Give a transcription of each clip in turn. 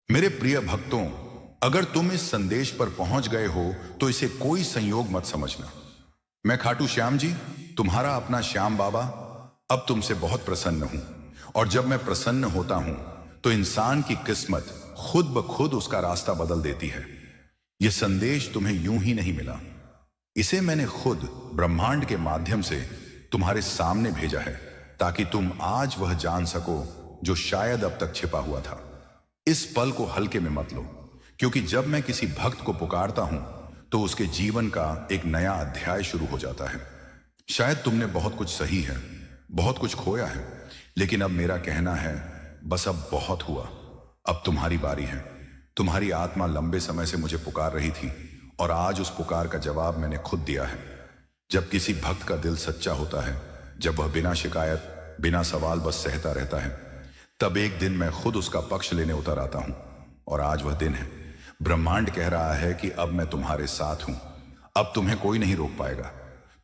मेरे प्रिय भक्तों, अगर तुम इस संदेश पर पहुंच गए हो तो इसे कोई संयोग मत समझना। मैं खाटू श्याम जी, तुम्हारा अपना श्याम बाबा, अब तुमसे बहुत प्रसन्न हूं। और जब मैं प्रसन्न होता हूं तो इंसान की किस्मत खुद ब खुद उसका रास्ता बदल देती है। यह संदेश तुम्हें यूं ही नहीं मिला, इसे मैंने खुद ब्रह्मांड के माध्यम से तुम्हारे सामने भेजा है, ताकि तुम आज वह जान सको जो शायद अब तक छिपा हुआ था। इस पल को हल्के में मत लो, क्योंकि जब मैं किसी भक्त को पुकारता हूं तो उसके जीवन का एक नया अध्याय शुरू हो जाता है। शायद तुमने बहुत कुछ सही है, बहुत कुछ खोया है, लेकिन अब मेरा कहना है, बस अब बहुत हुआ। अब तुम्हारी बारी है। तुम्हारी आत्मा लंबे समय से मुझे पुकार रही थी और आज उस पुकार का जवाब मैंने खुद दिया है। जब किसी भक्त का दिल सच्चा होता है, जब वह बिना शिकायत, बिना सवाल बस सहता रहता है, तब एक दिन मैं खुद उसका पक्ष लेने उतर आता हूं। और आज वह दिन है। ब्रह्मांड कह रहा है कि अब मैं तुम्हारे साथ हूं। अब तुम्हें कोई नहीं रोक पाएगा।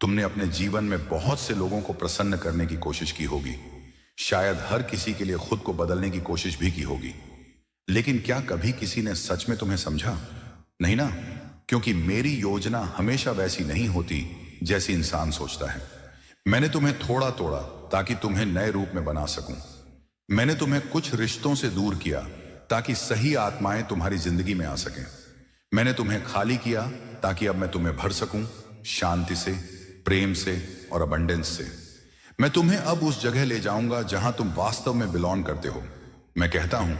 तुमने अपने जीवन में बहुत से लोगों को प्रसन्न करने की कोशिश की होगी, शायद हर किसी के लिए खुद को बदलने की कोशिश भी की होगी, लेकिन क्या कभी किसी ने सच में तुम्हें समझा? नहीं ना? क्योंकि मेरी योजना हमेशा वैसी नहीं होती जैसी इंसान सोचता है। मैंने तुम्हें थोड़ा तोड़ा ताकि तुम्हें नए रूप में बना सकूं। मैंने तुम्हें कुछ रिश्तों से दूर किया ताकि सही आत्माएं तुम्हारी जिंदगी में आ सकें। मैंने तुम्हें खाली किया ताकि अब मैं तुम्हें भर सकूं, शांति से, प्रेम से और अबंडेंस से। मैं तुम्हें अब उस जगह ले जाऊंगा जहां तुम वास्तव में बिलोंग करते हो। मैं कहता हूं,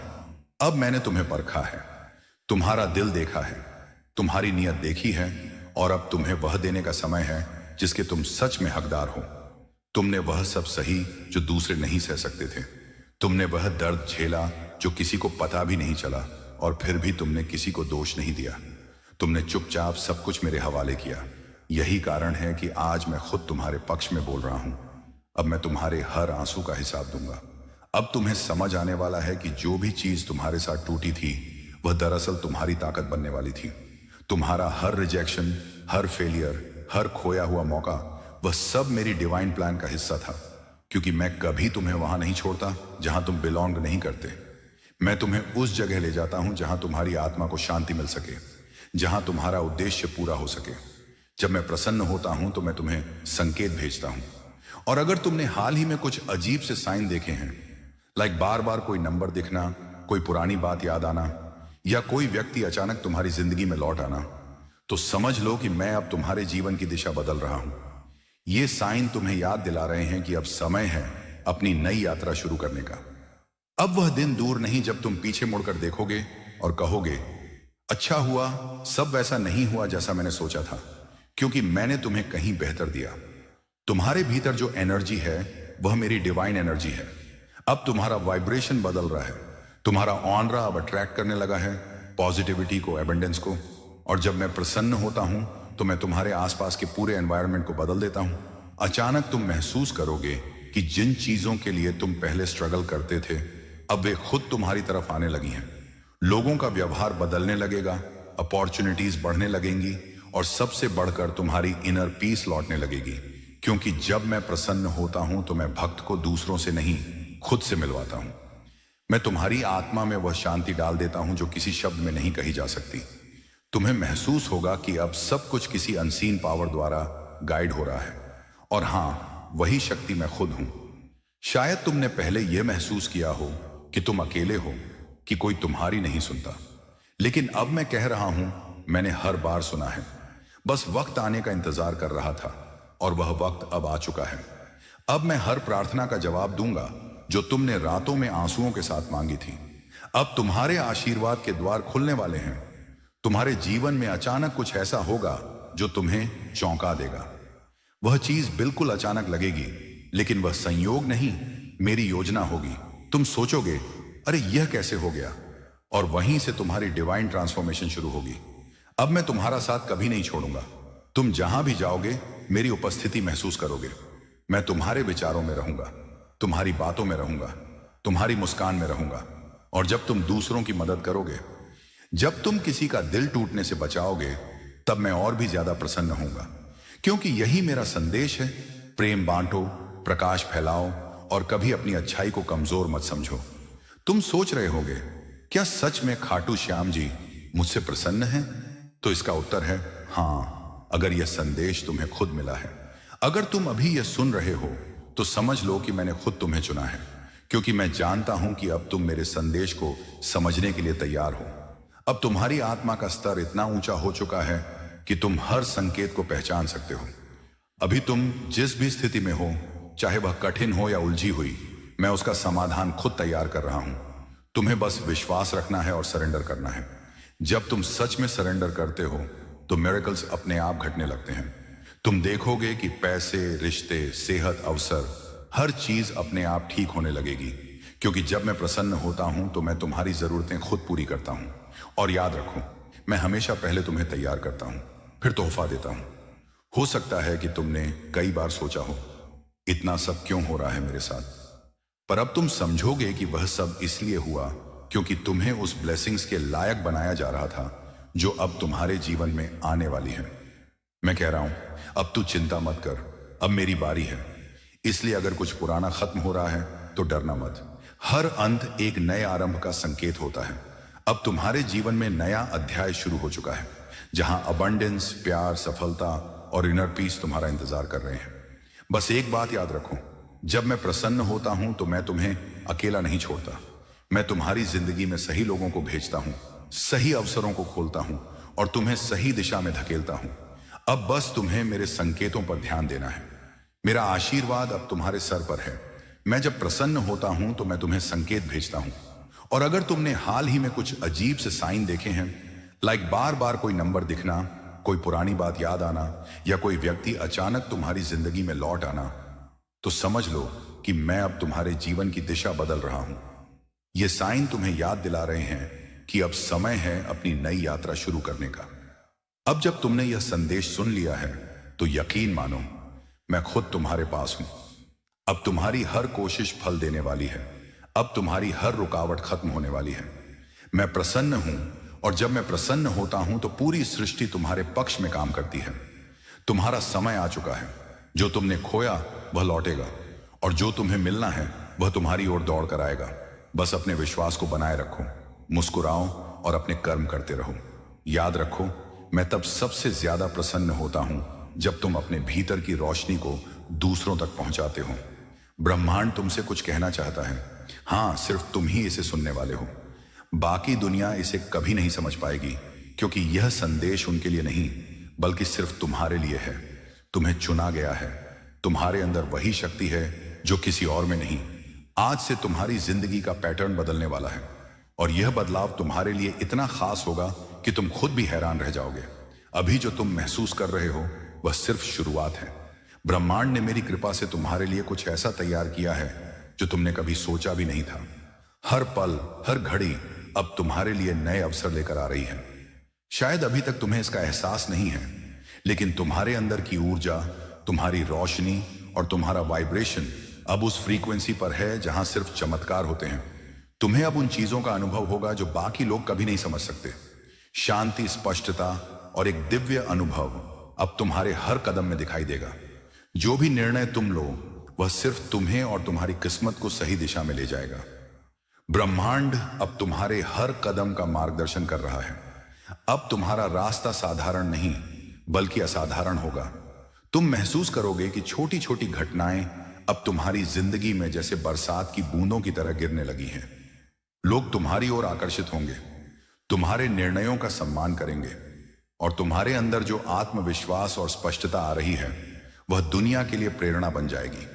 अब मैंने तुम्हें परखा है, तुम्हारा दिल देखा है, तुम्हारी नीयत देखी है, और अब तुम्हें वह देने का समय है जिसके तुम सच में हकदार हो। तुमने वह सब सही जो दूसरे नहीं सह सकते थे। तुमने वह दर्द झेला जो किसी को पता भी नहीं चला, और फिर भी तुमने किसी को दोष नहीं दिया। तुमने चुपचाप सब कुछ मेरे हवाले किया। यही कारण है कि आज मैं खुद तुम्हारे पक्ष में बोल रहा हूं। अब मैं तुम्हारे हर आंसू का हिसाब दूंगा। अब तुम्हें समझ आने वाला है कि जो भी चीज तुम्हारे साथ टूटी थी, वह दरअसल तुम्हारी ताकत बनने वाली थी। तुम्हारा हर रिजेक्शन, हर फेलियर, हर खोया हुआ मौका, वह सब मेरी डिवाइन प्लान का हिस्सा था। क्योंकि मैं कभी तुम्हें वहां नहीं छोड़ता जहां तुम बिलोंग नहीं करते। मैं तुम्हें उस जगह ले जाता हूं जहां तुम्हारी आत्मा को शांति मिल सके, जहां तुम्हारा उद्देश्य पूरा हो सके। जब मैं प्रसन्न होता हूं तो मैं तुम्हें संकेत भेजता हूं। और अगर तुमने हाल ही में कुछ अजीब से साइन देखे हैं, लाइक बार बार कोई नंबर दिखना, कोई पुरानी बात याद आना, या कोई व्यक्ति अचानक तुम्हारी जिंदगी में लौट आना, तो समझ लो कि मैं अब तुम्हारे जीवन की दिशा बदल रहा हूं। ये साइन तुम्हें याद दिला रहे हैं कि अब समय है अपनी नई यात्रा शुरू करने का। अब वह दिन दूर नहीं जब तुम पीछे मुड़कर देखोगे और कहोगे, अच्छा हुआ सब वैसा नहीं हुआ जैसा मैंने सोचा था, क्योंकि मैंने तुम्हें कहीं बेहतर दिया। तुम्हारे भीतर जो एनर्जी है वह मेरी डिवाइन एनर्जी है। अब तुम्हारा वाइब्रेशन बदल रहा है। तुम्हारा ऑनरा अब अट्रैक्ट करने लगा है पॉजिटिविटी को, एबंडेंस को। और जब मैं प्रसन्न होता हूं तो मैं तुम्हारे आसपास के पूरे एनवायरनमेंट को बदल देता हूं। अचानक तुम महसूस करोगे कि जिन चीजों के लिए तुम पहले स्ट्रगल करते थे, अब वे खुद तुम्हारी तरफ आने लगी हैं। लोगों का व्यवहार बदलने लगेगा, अपॉर्चुनिटीज बढ़ने लगेंगी, और सबसे बढ़कर तुम्हारी इनर पीस लौटने लगेगी। क्योंकि जब मैं प्रसन्न होता हूं तो मैं भक्त को दूसरों से नहीं, खुद से मिलवाता हूं। मैं तुम्हारी आत्मा में वह शांति डाल देता हूं जो किसी शब्द में नहीं कही जा सकती। तुम्हें महसूस होगा कि अब सब कुछ किसी अनसीन पावर द्वारा गाइड हो रहा है, और हां, वही शक्ति मैं खुद हूं। शायद तुमने पहले यह महसूस किया हो कि तुम अकेले हो, कि कोई तुम्हारी नहीं सुनता, लेकिन अब मैं कह रहा हूं, मैंने हर बार सुना है। बस वक्त आने का इंतजार कर रहा था, और वह वक्त अब आ चुका है। अब मैं हर प्रार्थना का जवाब दूंगा जो तुमने रातों में आंसुओं के साथ मांगी थी। अब तुम्हारे आशीर्वाद के द्वार खुलने वाले हैं। तुम्हारे जीवन में अचानक कुछ ऐसा होगा जो तुम्हें चौंका देगा। वह चीज बिल्कुल अचानक लगेगी, लेकिन वह संयोग नहीं, मेरी योजना होगी। तुम सोचोगे, अरे यह कैसे हो गया? और वहीं से तुम्हारी डिवाइन ट्रांसफॉर्मेशन शुरू होगी। अब मैं तुम्हारा साथ कभी नहीं छोड़ूंगा। तुम जहां भी जाओगे मेरी उपस्थिति महसूस करोगे। मैं तुम्हारे विचारों में रहूंगा, तुम्हारी बातों में रहूंगा, तुम्हारी मुस्कान में रहूंगा। और जब तुम दूसरों की मदद करोगे, जब तुम किसी का दिल टूटने से बचाओगे, तब मैं और भी ज्यादा प्रसन्न होऊंगा। क्योंकि यही मेरा संदेश है, प्रेम बांटो, प्रकाश फैलाओ, और कभी अपनी अच्छाई को कमजोर मत समझो। तुम सोच रहे होगे, क्या सच में खाटू श्याम जी मुझसे प्रसन्न हैं? तो इसका उत्तर है हाँ, अगर यह संदेश तुम्हें खुद मिला है। अगर तुम अभी यह सुन रहे हो तो समझ लो कि मैंने खुद तुम्हें चुना है, क्योंकि मैं जानता हूं कि अब तुम मेरे संदेश को समझने के लिए तैयार हो। अब तुम्हारी आत्मा का स्तर इतना ऊंचा हो चुका है कि तुम हर संकेत को पहचान सकते हो। अभी तुम जिस भी स्थिति में हो, चाहे वह कठिन हो या उलझी हुई, मैं उसका समाधान खुद तैयार कर रहा हूं। तुम्हें बस विश्वास रखना है और सरेंडर करना है। जब तुम सच में सरेंडर करते हो तो मिरेकल्स अपने आप घटने लगते हैं। तुम देखोगे कि पैसे, रिश्ते, सेहत, अवसर, हर चीज अपने आप ठीक होने लगेगी, क्योंकि जब मैं प्रसन्न होता हूं तो मैं तुम्हारी जरूरतें खुद पूरी करता हूं। और याद रखो, मैं हमेशा पहले तुम्हें तैयार करता हूं, फिर तोहफा देता हूं। हो सकता है कि तुमने कई बार सोचा हो, इतना सब क्यों हो रहा है मेरे साथ, पर अब तुम समझोगे कि वह सब इसलिए हुआ क्योंकि तुम्हें उस ब्लेसिंग्स के लायक बनाया जा रहा था जो अब तुम्हारे जीवन में आने वाली है। मैं कह रहा हूं, अब तू चिंता मत कर, अब मेरी बारी है। इसलिए अगर कुछ पुराना खत्म हो रहा है तो डरना मत। हर अंत एक नए आरंभ का संकेत होता है। अब तुम्हारे जीवन में नया अध्याय शुरू हो चुका है, जहां अबंडेंस, प्यार, सफलता और इनर पीस तुम्हारा इंतजार कर रहे हैं। बस एक बात याद रखो, जब मैं प्रसन्न होता हूं तो मैं तुम्हें अकेला नहीं छोड़ता। मैं तुम्हारी जिंदगी में सही लोगों को भेजता हूं, सही अवसरों को खोलता हूं और तुम्हें सही दिशा में धकेलता हूं। अब बस तुम्हें मेरे संकेतों पर ध्यान देना है। मेरा आशीर्वाद अब तुम्हारे सर पर है। मैं जब प्रसन्न होता हूं तो मैं तुम्हें संकेत भेजता हूं। और अगर तुमने हाल ही में कुछ अजीब से साइन देखे हैं, लाइक बार बार कोई नंबर दिखना, कोई पुरानी बात याद आना या कोई व्यक्ति अचानक तुम्हारी जिंदगी में लौट आना, तो समझ लो कि मैं अब तुम्हारे जीवन की दिशा बदल रहा हूं। ये साइन तुम्हें याद दिला रहे हैं कि अब समय है अपनी नई यात्रा शुरू करने का। अब जब तुमने यह संदेश सुन लिया है तो यकीन मानो, मैं खुद तुम्हारे पास हूं। अब तुम्हारी हर कोशिश फल देने वाली है। अब तुम्हारी हर रुकावट खत्म होने वाली है। मैं प्रसन्न हूं, और जब मैं प्रसन्न होता हूं तो पूरी सृष्टि तुम्हारे पक्ष में काम करती है। तुम्हारा समय आ चुका है। जो तुमने खोया वह लौटेगा, और जो तुम्हें मिलना है वह तुम्हारी ओर दौड़ कर आएगा। बस अपने विश्वास को बनाए रखो, मुस्कुराओ और अपने कर्म करते रहो। याद रखो, मैं तब सबसे ज्यादा प्रसन्न होता हूं जब तुम अपने भीतर की रोशनी को दूसरों तक पहुंचाते हो। ब्रह्मांड तुमसे कुछ कहना चाहता है। हां, सिर्फ तुम ही इसे सुनने वाले हो। बाकी दुनिया इसे कभी नहीं समझ पाएगी, क्योंकि यह संदेश उनके लिए नहीं बल्कि सिर्फ तुम्हारे लिए है। तुम्हें चुना गया है। तुम्हारे अंदर वही शक्ति है जो किसी और में नहीं। आज से तुम्हारी जिंदगी का पैटर्न बदलने वाला है, और यह बदलाव तुम्हारे लिए इतना खास होगा कि तुम खुद भी हैरान रह जाओगे। अभी जो तुम महसूस कर रहे हो वह सिर्फ शुरुआत है। ब्रह्मांड ने मेरी कृपा से तुम्हारे लिए कुछ ऐसा तैयार किया है जो तुमने कभी सोचा भी नहीं था। हर पल, हर घड़ी अब तुम्हारे लिए नए अवसर लेकर आ रही है। शायद अभी तक तुम्हें इसका एहसास नहीं है, लेकिन तुम्हारे अंदर की ऊर्जा, तुम्हारी रोशनी और तुम्हारा वाइब्रेशन अब उस फ्रीक्वेंसी पर है जहां सिर्फ चमत्कार होते हैं। तुम्हें अब उन चीजों का अनुभव होगा जो बाकी लोग कभी नहीं समझ सकते। शांति, स्पष्टता और एक दिव्य अनुभव अब तुम्हारे हर कदम में दिखाई देगा। जो भी निर्णय तुम लो वह सिर्फ तुम्हें और तुम्हारी किस्मत को सही दिशा में ले जाएगा। ब्रह्मांड अब तुम्हारे हर कदम का मार्गदर्शन कर रहा है। अब तुम्हारा रास्ता साधारण नहीं बल्कि असाधारण होगा। तुम महसूस करोगे कि छोटी छोटी घटनाएं अब तुम्हारी जिंदगी में जैसे बरसात की बूंदों की तरह गिरने लगी हैं। लोग तुम्हारी ओर आकर्षित होंगे, तुम्हारे निर्णयों का सम्मान करेंगे, और तुम्हारे अंदर जो आत्मविश्वास और स्पष्टता आ रही है वह दुनिया के लिए प्रेरणा बन जाएगी।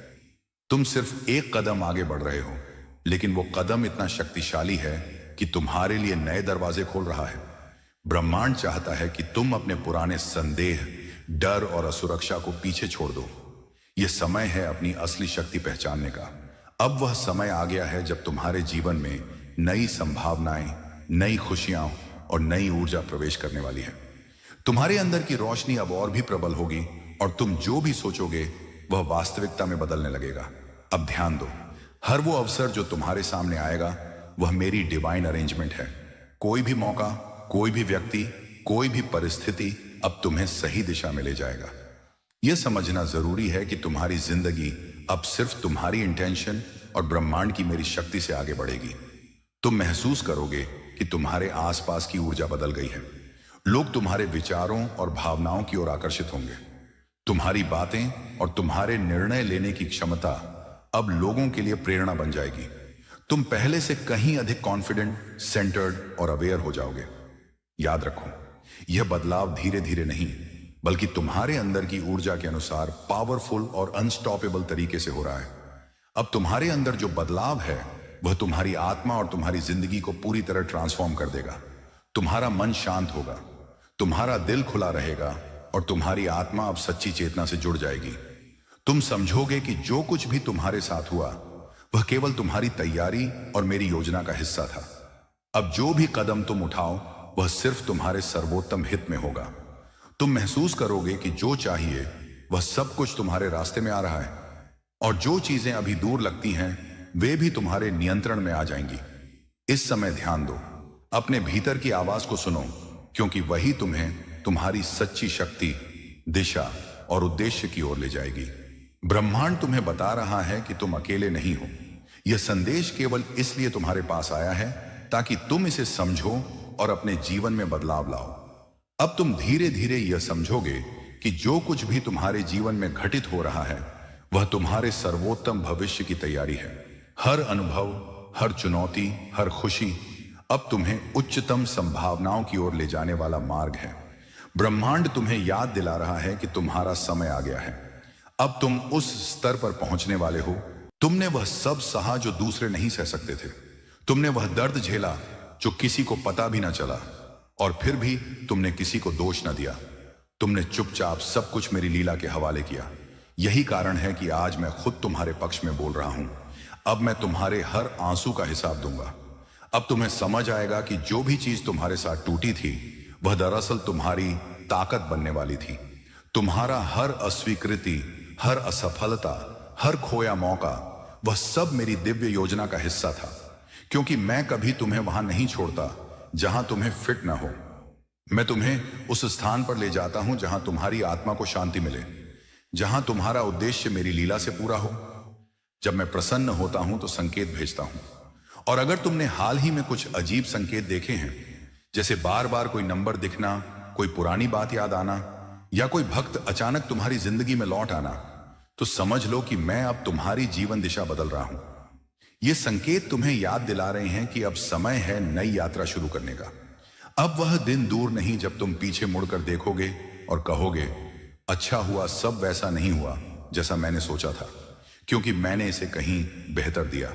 तुम सिर्फ एक कदम आगे बढ़ रहे हो, लेकिन वो कदम इतना शक्तिशाली है कि तुम्हारे लिए नए दरवाजे खोल रहा है। ब्रह्मांड चाहता है कि तुम अपने पुराने संदेह, डर और असुरक्षा को पीछे छोड़ दो। यह समय है अपनी असली शक्ति पहचानने का। अब वह समय आ गया है जब तुम्हारे जीवन में नई संभावनाएं, नई खुशियां और नई ऊर्जा प्रवेश करने वाली है। तुम्हारे अंदर की रोशनी अब और भी प्रबल होगी, और तुम जो भी सोचोगे वह वास्तविकता में बदलने लगेगा। अब ध्यान दो, हर वो अवसर जो तुम्हारे सामने आएगा वह मेरी डिवाइन अरेंजमेंट है। कोई भी मौका, कोई भी व्यक्ति, कोई भी परिस्थिति अब तुम्हें सही दिशा में ले जाएगा। यह समझना जरूरी है कि तुम्हारी जिंदगी अब सिर्फ तुम्हारी इंटेंशन और ब्रह्मांड की मेरी शक्ति से आगे बढ़ेगी। तुम महसूस करोगे कि तुम्हारे आसपास की ऊर्जा बदल गई है। लोग तुम्हारे विचारों और भावनाओं की ओर आकर्षित होंगे। तुम्हारी बातें और तुम्हारे निर्णय लेने की क्षमता अब लोगों के लिए प्रेरणा बन जाएगी। तुम पहले से कहीं अधिक कॉन्फिडेंट, सेंटर्ड और अवेयर हो जाओगे। याद रखो, यह बदलाव धीरे धीरे नहीं, बल्कि तुम्हारे अंदर की ऊर्जा के अनुसार पावरफुल और अनस्टॉपेबल तरीके से हो रहा है। अब तुम्हारे अंदर जो बदलाव है वह तुम्हारी आत्मा और तुम्हारी जिंदगी को पूरी तरह ट्रांसफॉर्म कर देगा। तुम्हारा मन शांत होगा, तुम्हारा दिल खुला रहेगा और तुम्हारी आत्मा अब सच्ची चेतना से जुड़ जाएगी। तुम समझोगे कि जो कुछ भी तुम्हारे साथ हुआ वह केवल तुम्हारी तैयारी और मेरी योजना का हिस्सा था। अब जो भी कदम तुम उठाओ वह सिर्फ तुम्हारे सर्वोत्तम हित में होगा। तुम महसूस करोगे कि जो चाहिए वह सब कुछ तुम्हारे रास्ते में आ रहा है और जो चीजें अभी दूर लगती हैं वे भी तुम्हारे नियंत्रण में आ जाएंगी। इस समय ध्यान दो, अपने भीतर की आवाज को सुनो, क्योंकि वही तुम्हें तुम्हारी सच्ची शक्ति, दिशा और उद्देश्य की ओर ले जाएगी। ब्रह्मांड तुम्हें बता रहा है कि तुम अकेले नहीं हो। यह संदेश केवल इसलिए तुम्हारे पास आया है ताकि तुम इसे समझो और अपने जीवन में बदलाव लाओ। अब तुम धीरे धीरे यह समझोगे कि जो कुछ भी तुम्हारे जीवन में घटित हो रहा है वह तुम्हारे सर्वोत्तम भविष्य की तैयारी है। हर अनुभव, हर चुनौती, हर खुशी अब तुम्हें उच्चतम संभावनाओं की ओर ले जाने वाला मार्ग है। ब्रह्मांड तुम्हें याद दिला रहा है कि तुम्हारा समय आ गया है। अब तुम उस स्तर पर पहुंचने वाले हो। तुमने वह सब सहा जो दूसरे नहीं सह सकते थे। तुमने वह दर्द झेला जो किसी को पता भी ना चला, और फिर भी तुमने किसी को दोष न दिया। तुमने चुपचाप सब कुछ मेरी लीला के हवाले किया। यही कारण है कि आज मैं खुद तुम्हारे पक्ष में बोल रहा हूं। अब मैं तुम्हारे हर आंसू का हिसाब दूंगा। अब तुम्हें समझ आएगा कि जो भी चीज तुम्हारे साथ टूटी थी वह दरअसल तुम्हारी ताकत बनने वाली थी। तुम्हारा हर अस्वीकृति, हर असफलता, हर खोया मौका, वह सब मेरी दिव्य योजना का हिस्सा था। क्योंकि मैं कभी तुम्हें वहां नहीं छोड़ता जहां तुम्हें फिट ना हो। मैं तुम्हें उस स्थान पर ले जाता हूं जहां तुम्हारी आत्मा को शांति मिले, जहां तुम्हारा उद्देश्य मेरी लीला से पूरा हो। जब मैं प्रसन्न होता हूं तो संकेत भेजता हूं, और अगर तुमने हाल ही में कुछ अजीब संकेत देखे हैं, जैसे बार बार कोई नंबर दिखना, कोई पुरानी बात याद आना, या कोई भक्त अचानक तुम्हारी जिंदगी में लौट आना, तो समझ लो कि मैं अब तुम्हारी जीवन दिशा बदल रहा हूं। ये संकेत तुम्हें याद दिला रहे हैं कि अब समय है नई यात्रा शुरू करने का। अब वह दिन दूर नहीं जब तुम पीछे मुड़कर देखोगे और कहोगे, अच्छा हुआ सब वैसा नहीं हुआ जैसा मैंने सोचा था, क्योंकि मैंने इसे कहीं बेहतर दिया।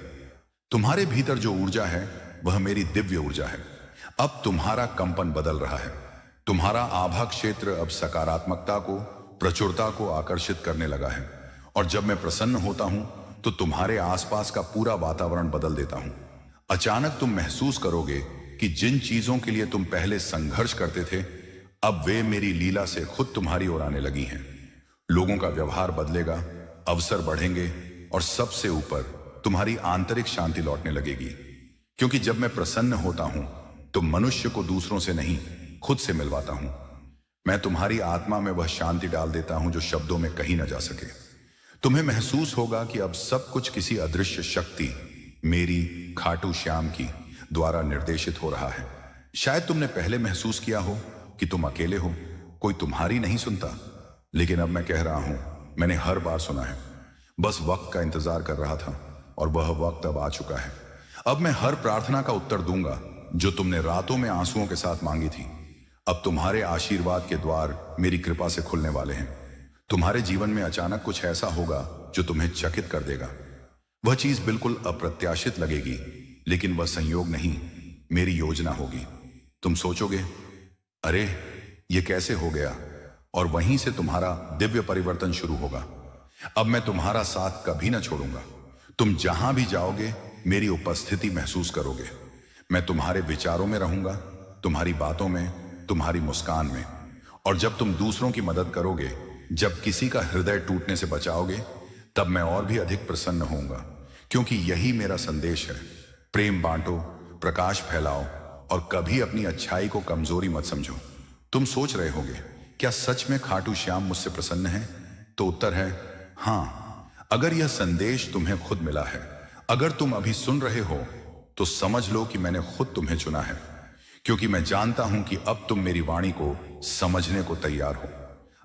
तुम्हारे भीतर जो ऊर्जा है वह मेरी दिव्य ऊर्जा है। अब तुम्हारा कंपन बदल रहा है। तुम्हारा आभा क्षेत्र अब सकारात्मकता को, प्रचुरता को आकर्षित करने लगा है। और जब मैं प्रसन्न होता हूं तो तुम्हारे आसपास का पूरा वातावरण बदल देता हूं। अचानक तुम महसूस करोगे कि जिन चीजों के लिए तुम पहले संघर्ष करते थे अब वे मेरी लीला से खुद तुम्हारी ओर आने लगी हैं। लोगों का व्यवहार बदलेगा, अवसर बढ़ेंगे और सबसे ऊपर तुम्हारी आंतरिक शांति लौटने लगेगी। क्योंकि जब मैं प्रसन्न होता हूं तो मनुष्य को दूसरों से नहीं, खुद से मिलवाता हूं। मैं तुम्हारी आत्मा में वह शांति डाल देता हूं जो शब्दों में कही ना जा सके। तुम्हें महसूस होगा कि अब सब कुछ किसी अदृश्य शक्ति, मेरी खाटू श्याम की द्वारा निर्देशित हो रहा है। शायद तुमने पहले महसूस किया हो कि तुम अकेले हो, कोई तुम्हारी नहीं सुनता, लेकिन अब मैं कह रहा हूं, मैंने हर बार सुना है। बस वक्त का इंतजार कर रहा था और वह वक्त अब आ चुका है। अब मैं हर प्रार्थना का उत्तर दूंगा जो तुमने रातों में आंसुओं के साथ मांगी थी। अब तुम्हारे आशीर्वाद के द्वार मेरी कृपा से खुलने वाले हैं। तुम्हारे जीवन में अचानक कुछ ऐसा होगा जो तुम्हें चकित कर देगा। वह चीज बिल्कुल अप्रत्याशित लगेगी, लेकिन वह संयोग नहीं, मेरी योजना होगी। तुम सोचोगे, अरे ये कैसे हो गया, और वहीं से तुम्हारा दिव्य परिवर्तन शुरू होगा। अब मैं तुम्हारा साथ कभी ना छोड़ूंगा। तुम जहां भी जाओगे मेरी उपस्थिति महसूस करोगे। मैं तुम्हारे विचारों में रहूंगा, तुम्हारी बातों में, तुम्हारी मुस्कान में। और जब तुम दूसरों की मदद करोगे, जब किसी का हृदय टूटने से बचाओगे, तब मैं और भी अधिक प्रसन्न होऊंगा। क्योंकि यही मेरा संदेश है, प्रेम बांटो, प्रकाश फैलाओ और कभी अपनी अच्छाई को कमजोरी मत समझो। तुम सोच रहे होगे, क्या सच में खाटू श्याम मुझसे प्रसन्न है? तो उत्तर है हाँ। अगर यह संदेश तुम्हें खुद मिला है, अगर तुम अभी सुन रहे हो, तो समझ लो कि मैंने खुद तुम्हें चुना है। क्योंकि मैं जानता हूं कि अब तुम मेरी वाणी को समझने को तैयार हो।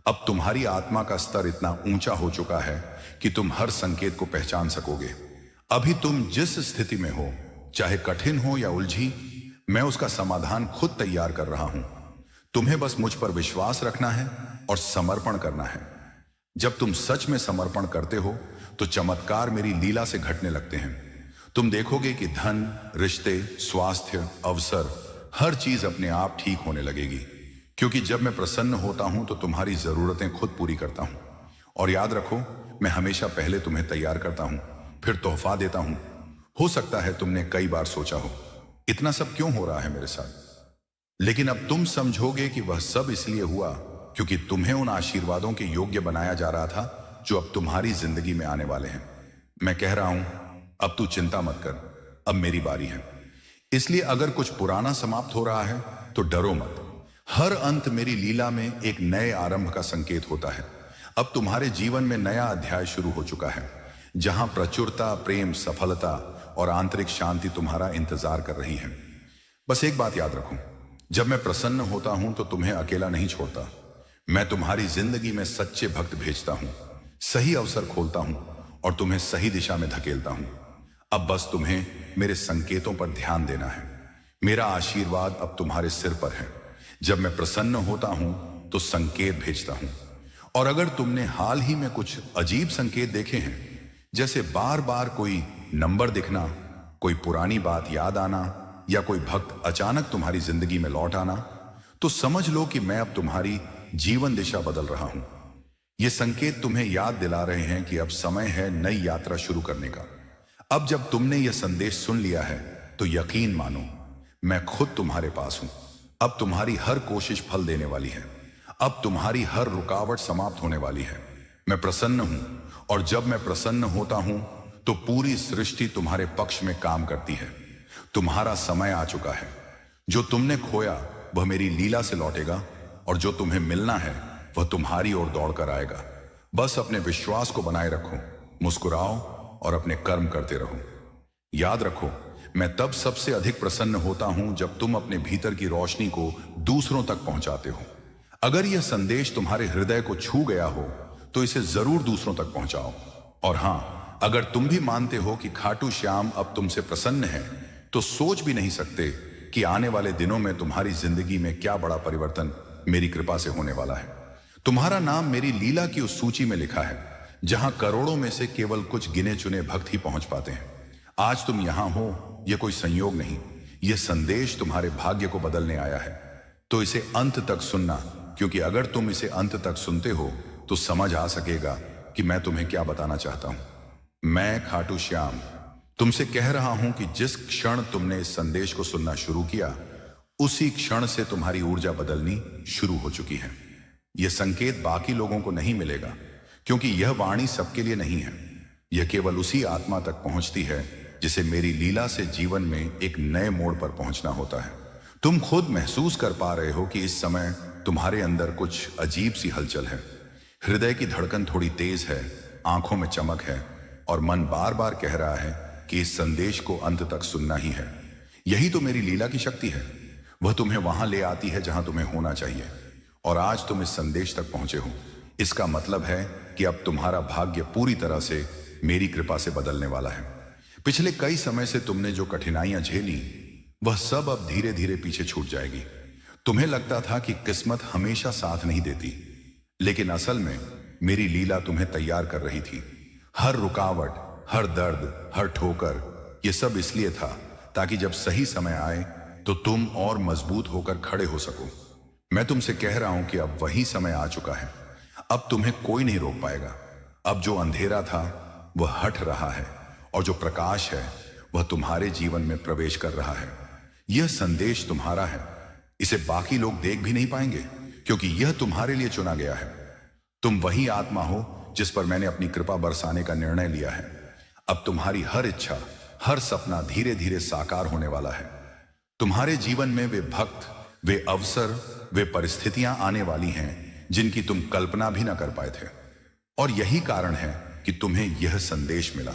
अब तुम्हारी आत्मा का स्तर इतना ऊंचा हो चुका है कि तुम हर संकेत को पहचान सकोगे। अभी तुम जिस स्थिति में हो, चाहे कठिन हो या उलझी, मैं उसका समाधान खुद तैयार कर रहा हूं। तुम्हें बस मुझ पर विश्वास रखना है और समर्पण करना है। जब तुम सच में समर्पण करते हो तो चमत्कार मेरी लीला से घटने लगते हैं। तुम देखोगे कि धन, रिश्ते, स्वास्थ्य, अवसर, हर चीज अपने आप ठीक होने लगेगी। क्योंकि जब मैं प्रसन्न होता हूं तो तुम्हारी जरूरतें खुद पूरी करता हूं। और याद रखो, मैं हमेशा पहले तुम्हें तैयार करता हूं, फिर तोहफा देता हूं। हो सकता है तुमने कई बार सोचा हो, इतना सब क्यों हो रहा है मेरे साथ? लेकिन अब तुम समझोगे कि वह सब इसलिए हुआ क्योंकि तुम्हें उन आशीर्वादों के योग्य बनाया जा रहा था जो अब तुम्हारी जिंदगी में आने वाले हैं। मैं कह रहा हूं, अब तू चिंता मत कर, अब मेरी बारी है। इसलिए अगर कुछ पुराना समाप्त हो रहा है तो डरो मत। हर अंत मेरी लीला में एक नए आरंभ का संकेत होता है। अब तुम्हारे जीवन में नया अध्याय शुरू हो चुका है, जहां प्रचुरता, प्रेम, सफलता और आंतरिक शांति तुम्हारा इंतजार कर रही है। बस एक बात याद रखो, जब मैं प्रसन्न होता हूं तो तुम्हें अकेला नहीं छोड़ता। मैं तुम्हारी जिंदगी में सच्चे भक्त भेजता हूं, सही अवसर खोलता हूं और तुम्हें सही दिशा में धकेलता हूं। अब बस तुम्हें मेरे संकेतों पर ध्यान देना है। मेरा आशीर्वाद अब तुम्हारे सिर पर है। जब मैं प्रसन्न होता हूं तो संकेत भेजता हूं। और अगर तुमने हाल ही में कुछ अजीब संकेत देखे हैं, जैसे बार बार कोई नंबर दिखना, कोई पुरानी बात याद आना या कोई भक्त अचानक तुम्हारी जिंदगी में लौट आना, तो समझ लो कि मैं अब तुम्हारी जीवन दिशा बदल रहा हूं। ये संकेत तुम्हें याद दिला रहे हैं कि अब समय है नई यात्रा शुरू करने का। अब जब तुमने यह संदेश सुन लिया है तो यकीन मानो, मैं खुद तुम्हारे पास हूं। अब तुम्हारी हर कोशिश फल देने वाली है। अब तुम्हारी हर रुकावट समाप्त होने वाली है। मैं प्रसन्न हूं और जब मैं प्रसन्न होता हूं तो पूरी सृष्टि तुम्हारे पक्ष में काम करती है। तुम्हारा समय आ चुका है। जो तुमने खोया वह मेरी लीला से लौटेगा और जो तुम्हें मिलना है वह तुम्हारी ओर दौड़ कर आएगा। बस अपने विश्वास को बनाए रखो, मुस्कुराओ और अपने कर्म करते रहो। याद रखो, मैं तब सबसे अधिक प्रसन्न होता हूं जब तुम अपने भीतर की रोशनी को दूसरों तक पहुंचाते हो। अगर यह संदेश तुम्हारे हृदय को छू गया हो तो इसे जरूर दूसरों तक पहुंचाओ। और हां, अगर तुम भी मानते हो कि खाटू श्याम अब तुमसे प्रसन्न है, तो सोच भी नहीं सकते कि आने वाले दिनों में तुम्हारी जिंदगी में क्या बड़ा परिवर्तन मेरी कृपा से होने वाला है। तुम्हारा नाम मेरी लीला की उस सूची में लिखा है जहां करोड़ों में से केवल कुछ गिने चुने भक्त ही पहुंच पाते हैं। आज तुम यहां हो, यह कोई संयोग नहीं, यह संदेश तुम्हारे भाग्य को बदलने आया है। तो इसे अंत तक सुनना, क्योंकि अगर तुम इसे अंत तक सुनते हो तो समझ आ सकेगा कि मैं तुम्हें क्या बताना चाहता हूं। मैं खाटू श्याम तुमसे कह रहा हूं कि जिस क्षण तुमने इस संदेश को सुनना शुरू किया, उसी क्षण से तुम्हारी ऊर्जा बदलनी शुरू हो चुकी है। यह संकेत बाकी लोगों को नहीं मिलेगा, क्योंकि यह वाणी सबके लिए नहीं है। यह केवल उसी आत्मा तक पहुंचती है जिसे मेरी लीला से जीवन में एक नए मोड़ पर पहुंचना होता है। तुम खुद महसूस कर पा रहे हो कि इस समय तुम्हारे अंदर कुछ अजीब सी हलचल है। हृदय की धड़कन थोड़ी तेज है, आंखों में चमक है और मन बार बार कह रहा है कि इस संदेश को अंत तक सुनना ही है। यही तो मेरी लीला की शक्ति है। वह तुम्हें वहां ले आती है जहां तुम्हें होना चाहिए। और आज तुम इस संदेश तक पहुंचे हो, इसका मतलब है कि अब तुम्हारा भाग्य पूरी तरह से मेरी कृपा से बदलने वाला है। पिछले कई समय से तुमने जो कठिनाइयां झेली, वह सब अब धीरे धीरे पीछे छूट जाएगी। तुम्हें लगता था कि किस्मत हमेशा साथ नहीं देती, लेकिन असल में मेरी लीला तुम्हें तैयार कर रही थी। हर रुकावट, हर दर्द, हर ठोकर, यह सब इसलिए था ताकि जब सही समय आए तो तुम और मजबूत होकर खड़े हो सको। मैं तुमसे कह रहा हूं कि अब वही समय आ चुका है। अब तुम्हें कोई नहीं रोक पाएगा। अब जो अंधेरा था वह हट रहा है और जो प्रकाश है वह तुम्हारे जीवन में प्रवेश कर रहा है। यह संदेश तुम्हारा है। इसे बाकी लोग देख भी नहीं पाएंगे, क्योंकि यह तुम्हारे लिए चुना गया है। तुम वही आत्मा हो जिस पर मैंने अपनी कृपा बरसाने का निर्णय लिया है। अब तुम्हारी हर इच्छा, हर सपना धीरे धीरे साकार होने वाला है। तुम्हारे जीवन में वे भक्त, वे अवसर, वे परिस्थितियां आने वाली हैं जिनकी तुम कल्पना भी ना कर पाए थे। और यही कारण है कि तुम्हें यह संदेश मिला।